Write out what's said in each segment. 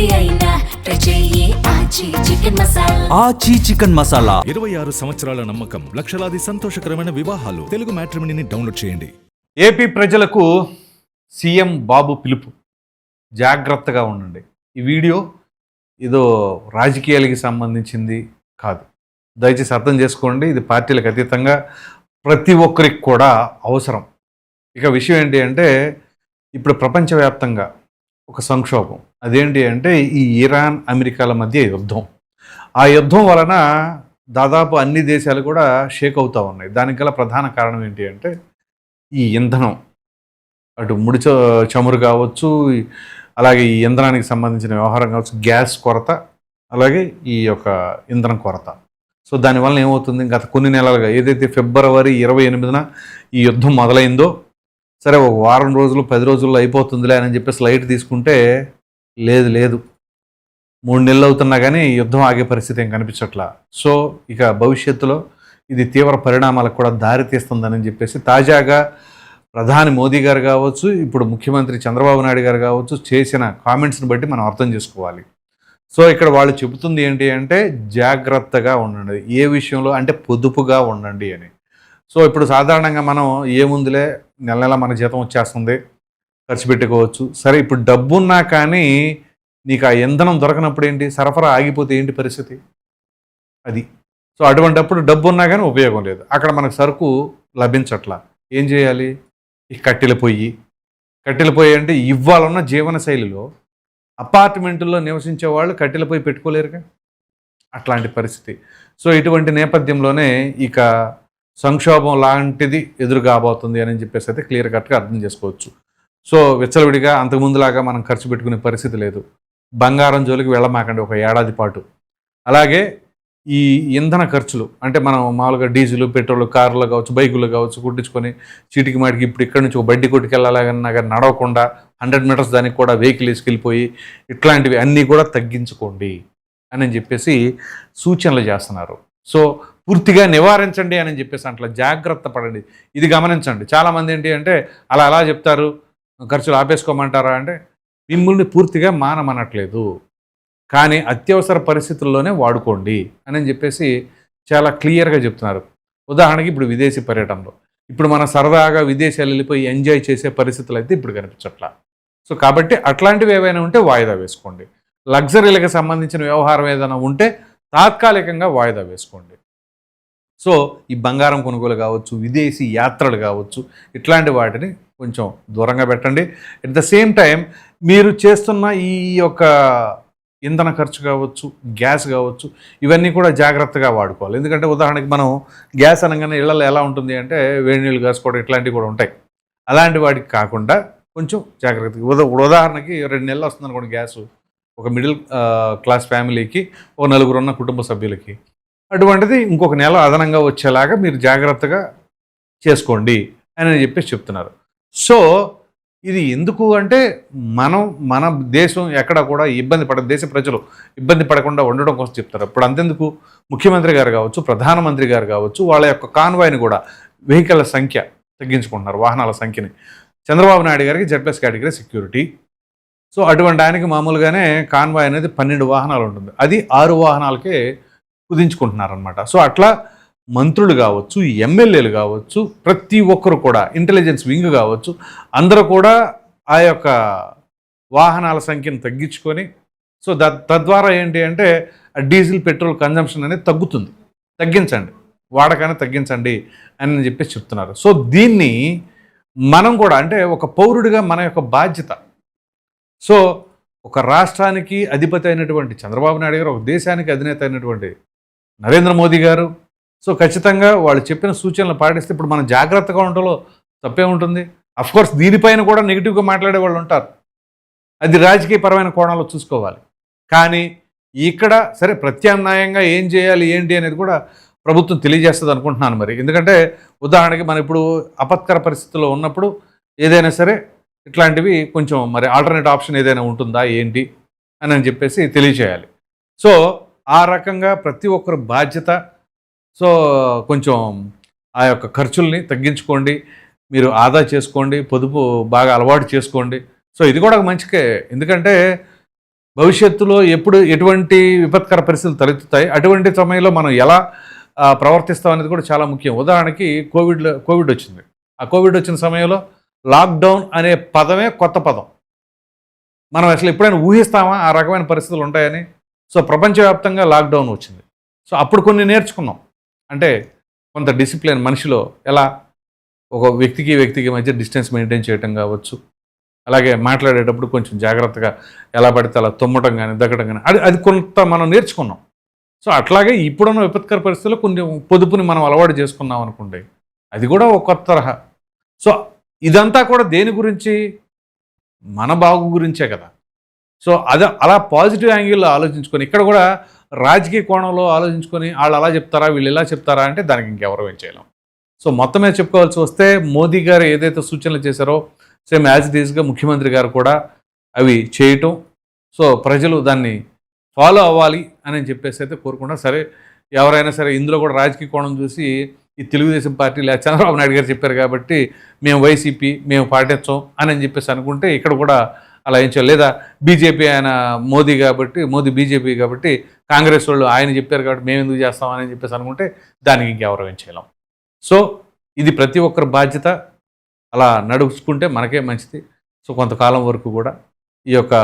ఏది అయినా ట్రై చెయ్యి ఆచి చికెన్ మసాలా. ఆచి చికెన్ మసాలా 26 సంవత్సరాల నమ్మకం, లక్షలాది సంతోషకరమైన వివాహాలు. తెలుగు మ్యాట్రిమోనీని డౌన్లోడ్ చేయండి. ఏపీ ప్రజలకు సీఎం బాబు పిలుపు, జాగ్రత్తగా ఉండండి. ఈ వీడియో ఏదో రాజకీయాలకి సంబంధించింది కాదు, దయచేసి అర్థం చేసుకోండి. ఇది పార్టీలకు అతీతంగా ప్రతి ఒక్కరికి కూడా అవసరం. ఇక విషయం ఏంటి అంటే, ఇప్పుడు ప్రపంచవ్యాప్తంగా ఒక సంక్షోభం. అదేంటి అంటే ఈ ఇరాన్ అమెరికాల మధ్య యుద్ధం. ఆ యుద్ధం వలన దాదాపు అన్ని దేశాలు కూడా షేక్ అవుతూ ఉన్నాయి. దానికి గల ప్రధాన కారణం ఏంటి అంటే ఈ ఇంధనం, అటు ముడి చమురు కావచ్చు, అలాగే ఈ ఇంధనానికి సంబంధించిన వ్యవహారం కావచ్చు, గ్యాస్ కొరత, అలాగే ఈ యొక్క ఇంధనం కొరత. సో దానివల్ల ఏమవుతుంది, గత కొన్ని నెలలుగా ఏదైతే ఫిబ్రవరి 28న ఈ యుద్ధం మొదలైందో, సరే ఒక వారం రోజులు 10 రోజుల్లో అయిపోతుందిలే అని చెప్పేసి లైట్ తీసుకుంటే లేదు 3 నెలలు అవుతున్నా కానీ యుద్ధం ఆగే పరిస్థితి ఏం కనిపించట్లా. సో ఇక భవిష్యత్తులో ఇది తీవ్ర పరిణామాలకు కూడా దారి తీస్తుందని చెప్పేసి తాజాగా ప్రధాని మోదీ గారు కావచ్చు, ఇప్పుడు ముఖ్యమంత్రి చంద్రబాబు నాయుడు గారు కావచ్చు చేసిన కామెంట్స్ని బట్టి మనం అర్థం చేసుకోవాలి. సో ఇక్కడ వాళ్ళు చెబుతుంది ఏంటి అంటే జాగ్రత్తగా ఉండండి, ఏ విషయంలో అంటే పొదుపుగా ఉండండి అని. సో ఇప్పుడు సాధారణంగా మనం ఏముందిలే నెల నెల మన జీతం వచ్చేస్తుంది, ఖర్చు పెట్టుకోవచ్చు. సరే ఇప్పుడు డబ్బున్నా కానీ నీకు ఆ ఇంధనం దొరకనప్పుడు ఏంటి, సరఫరా ఆగిపోతే ఏంటి పరిస్థితి అది. సో అటువంటిప్పుడు డబ్బు ఉన్నా కానీ ఉపయోగం లేదు, అక్కడ మనకు సరుకు లభించట్లా. ఏం చేయాలి, ఈ కట్టెల పొయ్యి అంటే ఇవ్వాలన్న జీవన శైలిలో అపార్ట్మెంట్లో నివసించే వాళ్ళు కట్టెల పొయ్యి పెట్టుకోలేరుగా, అట్లాంటి పరిస్థితి. సో ఇటువంటి నేపథ్యంలోనే ఇక సంక్షోభం లాంటిది ఎదురు కాబోతుంది అని చెప్పేసి అయితే క్లియర్ కట్గా అర్థం చేసుకోవచ్చు. సో విచ్చలవిడిగా అంతకుముందులాగా మనం ఖర్చు పెట్టుకునే పరిస్థితి లేదు. బంగారం జోలికి వెళ్ళమాకండి ఒక ఏడాది పాటు. అలాగే ఈ ఇంధన ఖర్చులు అంటే మనం మామూలుగా డీజిల్, పెట్రోల్, కార్లు కావచ్చు, బైకులు కావచ్చు కుట్టించుకొని చీటికి మాటికి ఇప్పుడు ఇక్కడ నుంచి ఒక బడ్డీ కొట్టుకు వెళ్ళాలన్నా కానీ నడవకుండా 100 మీటర్స్ దానికి కూడా వెహికల్ వేసుకెళ్ళిపోయి ఇట్లాంటివి అన్నీ కూడా తగ్గించుకోండి అని చెప్పేసి సూచనలు చేస్తున్నారు. సో పూర్తిగా నివారించండి అని చెప్పేసి అట్లా జాగ్రత్త పడండి. ఇది గమనించండి. చాలామంది ఏంటి అంటే అలా చెప్తారు, ఖర్చులు ఆపేసుకోమంటారా అంటే మిమ్మల్ని పూర్తిగా మానమనట్లేదు, కానీ అత్యవసర పరిస్థితుల్లోనే వాడుకోండి అని చెప్పేసి చాలా క్లియర్గా చెప్తున్నారు. ఉదాహరణకి ఇప్పుడు విదేశీ పర్యటనలో ఇప్పుడు మన సరదాగా విదేశాలు వెళ్ళిపోయి ఎంజాయ్ చేసే పరిస్థితులు అయితే ఇప్పుడు కనిపించట్లా. సో కాబట్టి అట్లాంటివి ఏవైనా ఉంటే వాయిదా వేసుకోండి. లగ్జరీలకు సంబంధించిన వ్యవహారం ఏదైనా ఉంటే తాత్కాలికంగా వాయిదా వేసుకోండి. సో ఈ బంగారం కొనుగోలు కావచ్చు, విదేశీ యాత్రలు కావచ్చు, ఇట్లాంటి వాటిని కొంచెం దూరంగా పెట్టండి. అట్ ద సేమ్ టైం మీరు చేస్తున్న ఈ యొక్క ఇంధన ఖర్చు కావచ్చు, గ్యాస్ కావచ్చు, ఇవన్నీ కూడా జాగ్రత్తగా వాడుకోవాలి. ఎందుకంటే ఉదాహరణకి మనం గ్యాస్ అనగానే ఇళ్లలో ఎలా ఉంటుంది అంటే వేడి నీళ్ళు కాసుకోవడం ఇట్లాంటివి కూడా ఉంటాయి. అలాంటి వాటికి కాకుండా కొంచెం జాగ్రత్తగా, ఉదాహరణకి 2 నెలలు వస్తుంది అనుకోండి గ్యాసు, ఒక మిడిల్ క్లాస్ ఫ్యామిలీకి, ఒక 4 ఉన్న కుటుంబ సభ్యులకి, అటువంటిది ఇంకొక నెల అదనంగా వచ్చేలాగా మీరు జాగ్రత్తగా చేసుకోండి అని చెప్పేసి చెప్తున్నారు. సో ఇది ఎందుకు అంటే మన దేశం ఎక్కడ కూడా దేశ ప్రజలు ఇబ్బంది పడకుండా ఉండడం కోసం చెప్తారు. ఇప్పుడు అంతెందుకు ముఖ్యమంత్రి గారు కావచ్చు, ప్రధానమంత్రి గారు కావచ్చు, వాళ్ళ యొక్క కాన్వాయ్ని కూడా వెహికల్ సంఖ్య తగ్గించుకుంటున్నారు, వాహనాల సంఖ్యని. చంద్రబాబు నాయుడు గారికి Z+ కేటగిరీ సెక్యూరిటీ. సో అటువంటి ఆయనకి మామూలుగానే కాన్వాయ్ అనేది 12 వాహనాలు ఉంటుంది, అది 6 వాహనాలకే కుదించుకుంటున్నారనమాట. సో అట్లా మంత్రులు కావచ్చు, ఎమ్మెల్యేలు కావచ్చు, ప్రతి ఒక్కరు కూడా, ఇంటెలిజెన్స్ వింగ్ కావచ్చు, అందరూ కూడా ఆ యొక్క వాహనాల సంఖ్యను తగ్గించుకొని, సో తద్వారా ఏంటి అంటే డీజిల్, పెట్రోల్ కన్జంప్షన్ అనేది తగ్గించండి, వాడకాన్ని తగ్గించండి అని చెప్పేసి చెప్తున్నారు. సో దీన్ని మనం కూడా అంటే ఒక పౌరుడిగా మన యొక్క బాధ్యత. సో ఒక రాష్ట్రానికి అధిపతి అయినటువంటి చంద్రబాబు నాయుడు గారు, ఒక దేశానికి అధినేత అయినటువంటి నరేంద్ర మోదీ గారు, సో ఖచ్చితంగా వాళ్ళు చెప్పిన సూచనలు పాటిస్తే ఇప్పుడు మనం జాగ్రత్తగా ఉండటంలో తప్పే ఉంటుంది. అఫ్కోర్స్ దీనిపైన కూడా నెగిటివ్గా మాట్లాడే వాళ్ళు ఉంటారు, అది రాజకీయపరమైన కోణంలో చూసుకోవాలి. కానీ ఇక్కడ సరే ప్రత్యామ్నాయంగా ఏం చేయాలి ఏంటి అనేది కూడా ప్రభుత్వం తెలియజేస్తుంది అనుకుంటున్నాను మరి. ఎందుకంటే ఉదాహరణకి మనం ఇప్పుడు ఆపత్కర పరిస్థితుల్లో ఉన్నప్పుడు ఏదైనా సరే ఇట్లాంటివి కొంచెం మరి ఆల్టర్నేట్ ఆప్షన్ ఏదైనా ఉంటుందా ఏంటి అని చెప్పేసి తెలియచేయాలి. సో ఆ రకంగా ప్రతి ఒక్కరు బాధ్యత. సో కొంచెం ఆ యొక్క ఖర్చుల్ని తగ్గించుకోండి, మీరు ఆదా చేసుకోండి, పొదుపు బాగా అలవాటు చేసుకోండి. సో ఇది కూడా ఒక మంచికే, ఎందుకంటే భవిష్యత్తులో ఎప్పుడు ఎటువంటి విపత్కర పరిస్థితులు తలెత్తుతాయి, అటువంటి సమయంలో మనం ఎలా ప్రవర్తిస్తాం అనేది కూడా చాలా ముఖ్యం. ఉదాహరణకి కోవిడ్ వచ్చింది. ఆ కోవిడ్ వచ్చిన సమయంలో లాక్డౌన్ అనే పదమే కొత్త పదం. మనం అసలు ఎప్పుడైనా ఊహిస్తామా ఆ రకమైన పరిస్థితులు ఉంటాయని? సో ప్రపంచవ్యాప్తంగా లాక్డౌన్ వచ్చింది. సో అప్పుడు కొన్ని నేర్చుకున్నాం. అంటే కొంత డిసిప్లిన్ మనిషిలో ఎలా ఒక వ్యక్తికి మధ్య డిస్టెన్స్ మెయింటైన్ చేయటం కావచ్చు, అలాగే మాట్లాడేటప్పుడు కొంచెం జాగ్రత్తగా ఎలా పడితే అలా తుమ్మటం కానీ దగ్గడం కానీ అది కొంత మనం నేర్చుకున్నాం. సో అట్లాగే ఇప్పుడున్న విపత్కర పరిస్థితుల్లో కొన్ని పొదుపుని మనం అలవాటు చేసుకున్నాం అనుకోండి, అది కూడా ఒక కొత్త తరహా. సో ఇదంతా కూడా దేని గురించి? మన బాగు గురించే కదా. సో అలా పాజిటివ్ యాంగిల్లో ఆలోచించుకొని, ఇక్కడ కూడా రాజకీయ కోణంలో ఆలోచించుకొని వాళ్ళు అలా చెప్తారా వీళ్ళు ఇలా చెప్తారా అంటే దానికి ఇంకెవరో ఏం చేయలేం. సో మొత్తం మీద చెప్పుకోవాల్సి వస్తే మోదీ గారు ఏదైతే సూచనలు చేశారో సేమ్ యాజ్ ఇట్ ఈస్గా ముఖ్యమంత్రి గారు కూడా అవి చేయటం, సో ప్రజలు దాన్ని ఫాలో అవ్వాలి అని చెప్పేసి అయితే కోరుకుంటా. సరే ఎవరైనా సరే ఇందులో కూడా రాజకీయ కోణం చూసి ఈ తెలుగుదేశం పార్టీ లేదా చంద్రబాబు నాయుడు గారు చెప్పారు కాబట్టి మేము వైసీపీ మేము పాటించాం అని చెప్పేసి అనుకుంటే ఇక్కడ కూడా అలా ఏం చేయాలి. లేదా బీజేపీ ఆయన మోదీ బీజేపీ కాబట్టి కాంగ్రెస్ వాళ్ళు ఆయన చెప్పారు కాబట్టి మేము ఎందుకు చేస్తామని చెప్పేసి అనుకుంటే దానికి ఇంకెవరో ఏం చేయలేం. సో ఇది ప్రతి ఒక్కరి బాధ్యత. అలా నడుచుకుంటే మనకే మంచిది. సో కొంతకాలం వరకు కూడా ఈ యొక్క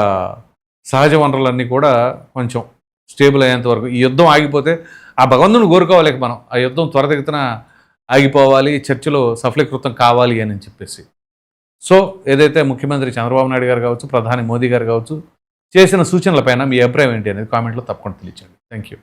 సహజ వనరులన్నీ కూడా కొంచెం స్టేబుల్ అయ్యేంత వరకు, ఈ యుద్ధం ఆగిపోతే ఆ భగవంతుని కోరుకోవాలి మనం, ఆ యుద్ధం త్వరితగతిన ఆగిపోవాలి, చర్చలో సఫలీకృతం కావాలి అని చెప్పేసి. సో ఏదైతే ముఖ్యమంత్రి చంద్రబాబు నాయుడు గారు కావచ్చు, ప్రధాని మోదీ గారు కావచ్చు చేసిన సూచనలపైన మీ అభిప్రాయం ఏంటి అనేది కామెంట్లో తప్పకుండా తెలియచేయండి. Thank you.